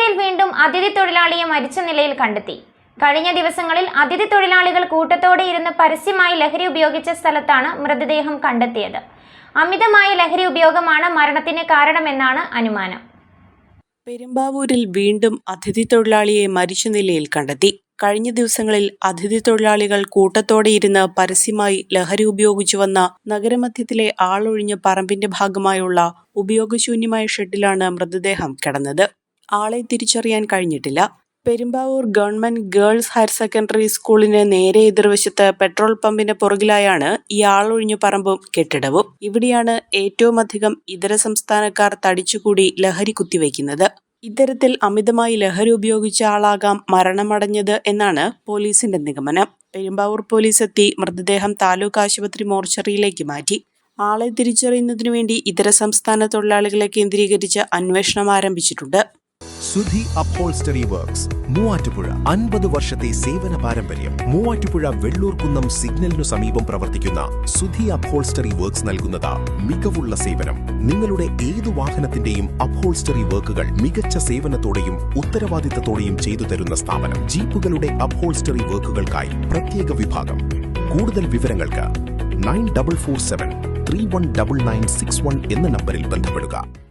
പെരുമ്പാവൂരിൽ വീണ്ടും അതിഥി തൊഴിലാളിയെ മരിച്ച നിലയിൽ കണ്ടെത്തി. കഴിഞ്ഞ ദിവസങ്ങളിൽ അതിഥി തൊഴിലാളികൾ കൂട്ടത്തോടെ ഇരുന്ന് പരസ്യമായി ലഹരി ഉപയോഗിച്ച സ്ഥലത്താണ് മൃതദേഹം കണ്ടെത്തിയത്. അമിതമായ ലഹരി ഉപയോഗമാണ് മരണത്തിന് കാരണമെന്നാണ് അനുമാനം. പെരുമ്പാവൂരിൽ വീണ്ടും അതിഥി തൊഴിലാളിയെ മരിച്ച നിലയിൽ കണ്ടെത്തി. കഴിഞ്ഞ ദിവസങ്ങളിൽ അതിഥി തൊഴിലാളികൾ കൂട്ടത്തോടെ ഇരുന്ന് പരസ്യമായി ലഹരി ഉപയോഗിച്ചുവന്ന നഗരമധ്യത്തിലെ ആളൊഴിഞ്ഞ പറമ്പിന്റെ ഭാഗമായുള്ള ഉപയോഗശൂന്യമായ ഷെഡിലാണ് മൃതദേഹം കിടന്നത്. ആളെ തിരിച്ചറിയാൻ കഴിഞ്ഞിട്ടില്ല. Perumbavoor government girls higher secondary സ്കൂളിന് നേരെ എതിർവശത്ത് പെട്രോൾ പമ്പിന് പുറകിലായാണ് ഈ ആളൊഴിഞ്ഞ പറമ്പും കെട്ടിടവും. ഇവിടെയാണ് ഏറ്റവും അധികം ഇതര സംസ്ഥാനക്കാർ തടിച്ചുകൂടി ലഹരി കുത്തിവയ്ക്കുന്നത്. ഇത്തരത്തിൽ അമിതമായി ലഹരി ഉപയോഗിച്ച ആളാകാം മരണമടഞ്ഞത് എന്നാണ് പോലീസിന്റെ നിഗമനം. പെരുമ്പാവൂർ പോലീസ് എത്തി മൃതദേഹം താലൂക്ക് ആശുപത്രി മോർച്ചറിയിലേക്ക് മാറ്റി. ആളെ തിരിച്ചറിയുന്നതിനു വേണ്ടി ഇതര സംസ്ഥാന തൊഴിലാളികളെ കേന്ദ്രീകരിച്ച് അന്വേഷണം ആരംഭിച്ചിട്ടുണ്ട്. സുധി അപ്ഹോൾസ്റ്ററി വർക്ക്സ് മൂവാറ്റുപുഴ 50 വർഷത്തെ സേവന പാരമ്പര്യം. മൂവാറ്റുപുഴ വെള്ളൂർക്കുന്നം സിഗ്നലിനു സമീപം പ്രവർത്തിക്കുന്ന സുധി അപ്ഹോൾസ്റ്ററി വർക്ക്സ് നൽകുന്നത് മികവുള്ള സേവനം. നിങ്ങളുടെ ഏതു വാഹനത്തിന്റെയും അപ്ഹോൾസ്റ്ററി വർക്കുകൾ മികച്ച സേവനത്തോടെയും ഉത്തരവാദിത്തത്തോടെയും ചെയ്തു തരുന്ന സ്ഥാപനം. ജീപ്പുകളുടെ അപ്ഹോൾസ്റ്ററി വർക്കുകൾക്കായി പ്രത്യേക വിഭാഗം. കൂടുതൽ വിവരങ്ങൾക്ക് 9447 319961 എന്ന നമ്പറിൽ ബന്ധപ്പെടുക.